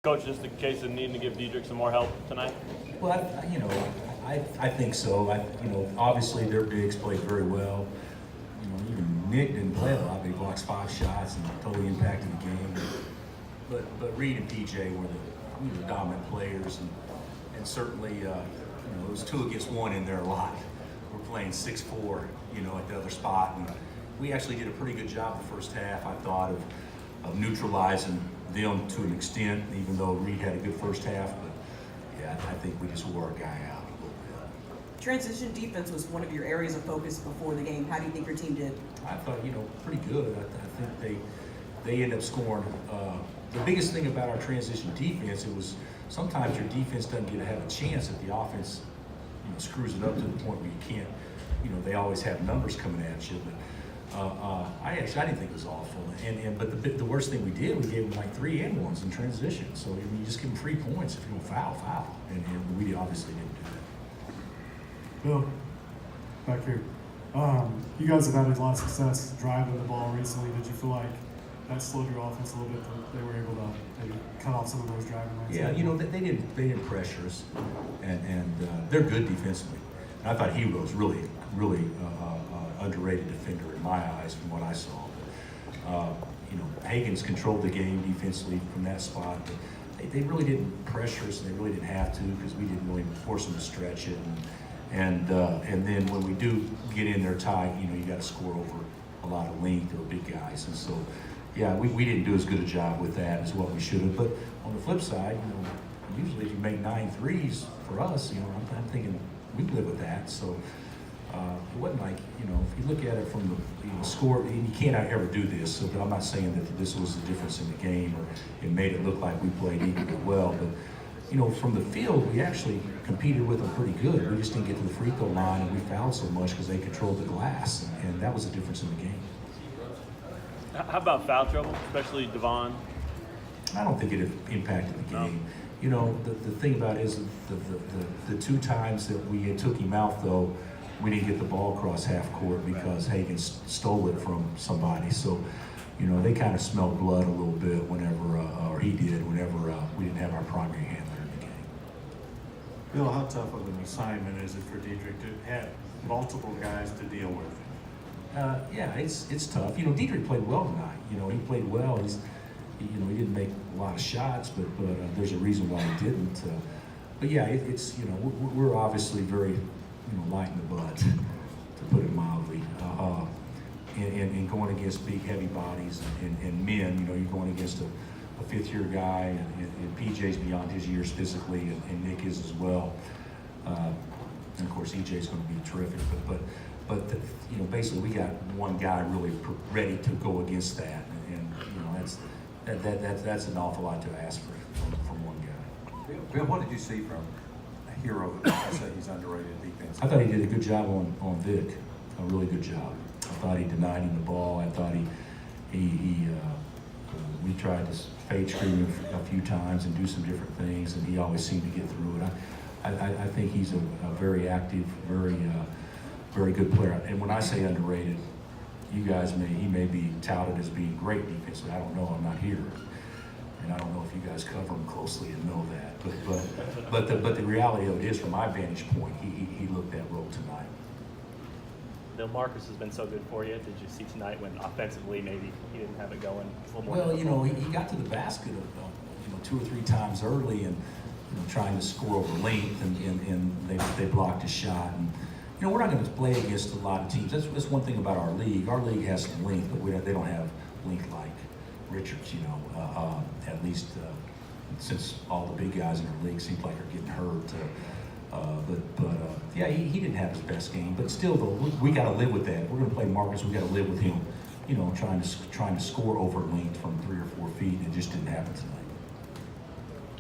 Coach, just in case of needing to give Diedrich some more help tonight? Well, I think so. Obviously their bigs played very well. Even Nick didn't play a lot, but he blocks 5 shots and totally impacted the game. But Reed and PJ were the dominant players, and certainly it was 2 against 1 in there a lot. We're playing 6-4, at the other spot, and we actually did a pretty good job the first half, I thought, of neutralizing them to an extent, even though Reed had a good first half. But yeah, I think we just wore our guy out a little bit. Transition defense was one of your areas of focus before the game. How do you think your team did? I thought, pretty good. I think they end up scoring. The biggest thing about our transition defense, it was sometimes your defense doesn't get to have a chance if the offense, screws it up to the point where you can't. They always have numbers coming at you, but I didn't think it was awful. But the worst thing we did, we gave them like 3 and 1s in transition. So you just give them 3 points if you don't foul. And we obviously didn't do that. Bill, back here. You guys have had a lot of success driving the ball recently. Did you feel like that slowed your offense a little bit, that they were able to maybe cut off some of those driving lanes? Yeah, they didn't pressure us, and they're good defensively. And I thought Hero was really underrated defender in my eyes from what I saw. Hagens controlled the game defensively from that spot. But they really didn't pressure us, and they really didn't have to because we didn't really force them to stretch it. And then when we do get in there tight, you got to score over a lot of length or big guys. And so, yeah, we didn't do as good a job with that as what we should have. But on the flip side, usually if you make 9 threes for us, I'm thinking we live with that. So it wasn't like, if you look at it from the score, and you can't ever do this, so I'm not saying that this was the difference in the game or it made it look like we played equally well, but from the field, we actually competed with them pretty good. We just didn't get to the free throw line, and we fouled so much because they controlled the glass, and that was the difference in the game. How about foul trouble, especially Devon? I don't think it impacted the game. The thing about it is the 2 times that we took him out, though, we didn't get the ball across half court because Hagen stole it from somebody. So, they kind of smelled blood a little bit whenever, or he did, whenever we didn't have our primary handler in the game. Bill, how tough of an assignment is it for Diedrich to have multiple guys to deal with? Yeah, it's tough. Diedrich played well tonight. He played well. He didn't make a lot of shots, but there's a reason why he didn't. But yeah, we're obviously very, light in the butt, to put it mildly. And going against big, heavy bodies and men, you're going against a 5th-year guy, and PJ's beyond his years physically, and Nick is as well. And of course, EJ's going to be terrific, but basically we got one guy really ready to go against that, and that's an awful lot to ask from one guy. Bill, what did you see from a Hero that I say he's underrated defense? I thought he did a good job on Vic, a really good job. I thought he denied him the ball. I thought we tried to fade screen him a few times and do some different things, and he always seemed to get through it. I think he's a very active, very good player. And when I say underrated, he may be touted as being great defensively. I don't know. I'm not here, and I don't know if you guys cover him closely and know that. But the reality of it is, from my vantage point, he looked that role tonight. Bill, Marcus has been so good for you. Did you see tonight when offensively maybe he didn't have it going a little more? Well, he got to the basket 2 or 3 times early, and trying to score over length, and they blocked his shot. And we're not going to play against a lot of teams. That's one thing about our league. Our league has some length, but they don't have length like Richards. At least since all the big guys in our league seem like are getting hurt. Yeah, he didn't have his best game, but still, though, we got to live with that. We're going to play Marcus. We got to live with him. Trying to score over length from 3 or 4 feet, and it just didn't happen tonight.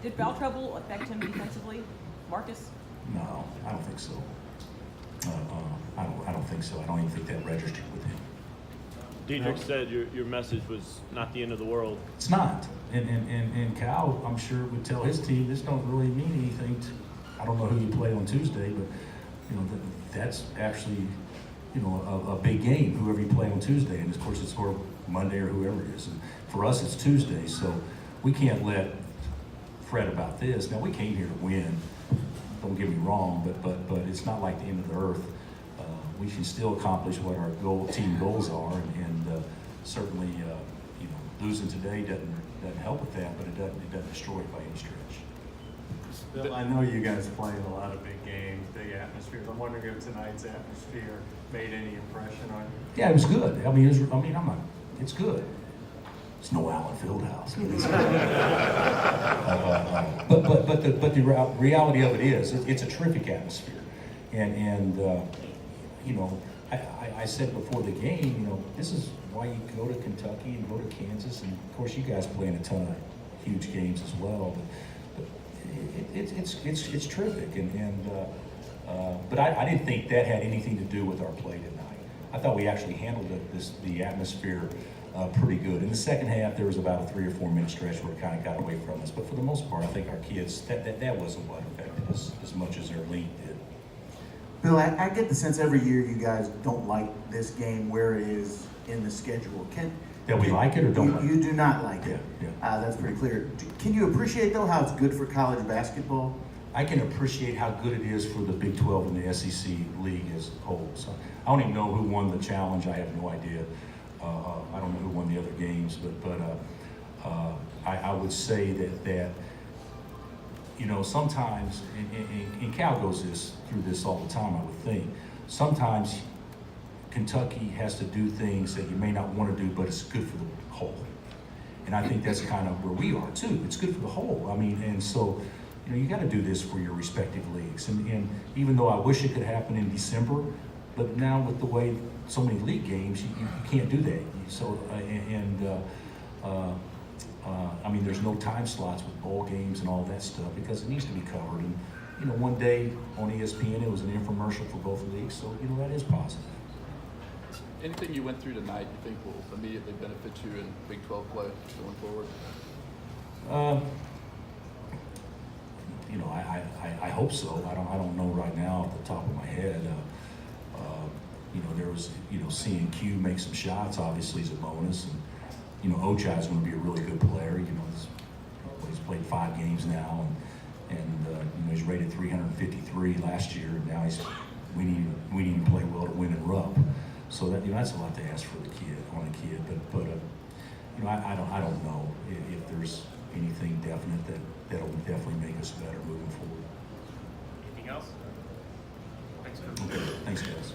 Did foul trouble affect him defensively, Marcus? No, I don't think so. I don't think so. I don't even think that registered with him. Diedrich said your message was not the end of the world. It's not. And Cal, I'm sure, would tell his team this don't really mean anything. I don't know who you play on Tuesday, but that's actually a big game. Whoever you play on Tuesday, and of course it's for Monday or whoever it is. And for us, it's Tuesday, so we can't let fret about this. Now, we came here to win, don't get me wrong, but it's not like the end of the earth. We can still accomplish what our team goals are, and certainly, losing today doesn't help with that, but it doesn't destroy it by any stretch. Bill, I know you guys played a lot of big games, big atmospheres. I'm wondering if tonight's atmosphere made any impression on you? Yeah, it was good. I mean, it's good. It's no Allen Fieldhouse, but it's good. but the reality of it is, it's a terrific atmosphere, and I said before the game, this is why you go to Kentucky and go to Kansas, and of course you guys play in a ton of huge games as well. But it's terrific, but I didn't think that had anything to do with our play tonight. I thought we actually handled the atmosphere pretty good. In the second half, there was about a 3 or 4 minute stretch where it kind of got away from us. But for the most part, I think our kids, that wasn't what affected us as much as their lead did. Bill, I get the sense every year you guys don't like this game where it is in the schedule. That we like it or don't like it? You do not like it. Yeah. That's pretty clear. Can you appreciate, though, how it's good for college basketball? I can appreciate how good it is for the Big 12 and the SEC league as a whole. So I don't even know who won the challenge. I have no idea. I don't know who won the other games, but I would say that sometimes, and Cal goes through this all the time, I would think, sometimes Kentucky has to do things that you may not want to do, but it's good for the whole. And I think that's kind of where we are too. It's good for the whole. I mean, and so, you got to do this for your respective leagues. And even though I wish it could happen in December, but now with the way so many league games, you can't do that. So, I mean, there's no time slots with bowl games and all that stuff because it needs to be covered. And, one day on ESPN, it was an infomercial for both leagues. So, that is positive. Anything you went through tonight you think will immediately benefit you in Big 12 play going forward? I hope so. I don't know right now off the top of my head. There was, seeing Q make some shots obviously is a bonus, and Ochai is going to be a really good player. He's played 5 games now, and he's rated 353 last year, and now we need him to play well to win in Rupp. So that's a lot to ask for the kid, but I don't know if there's anything definite that'll definitely make us better moving forward. Anything else? Thanks, Okay, thanks guys.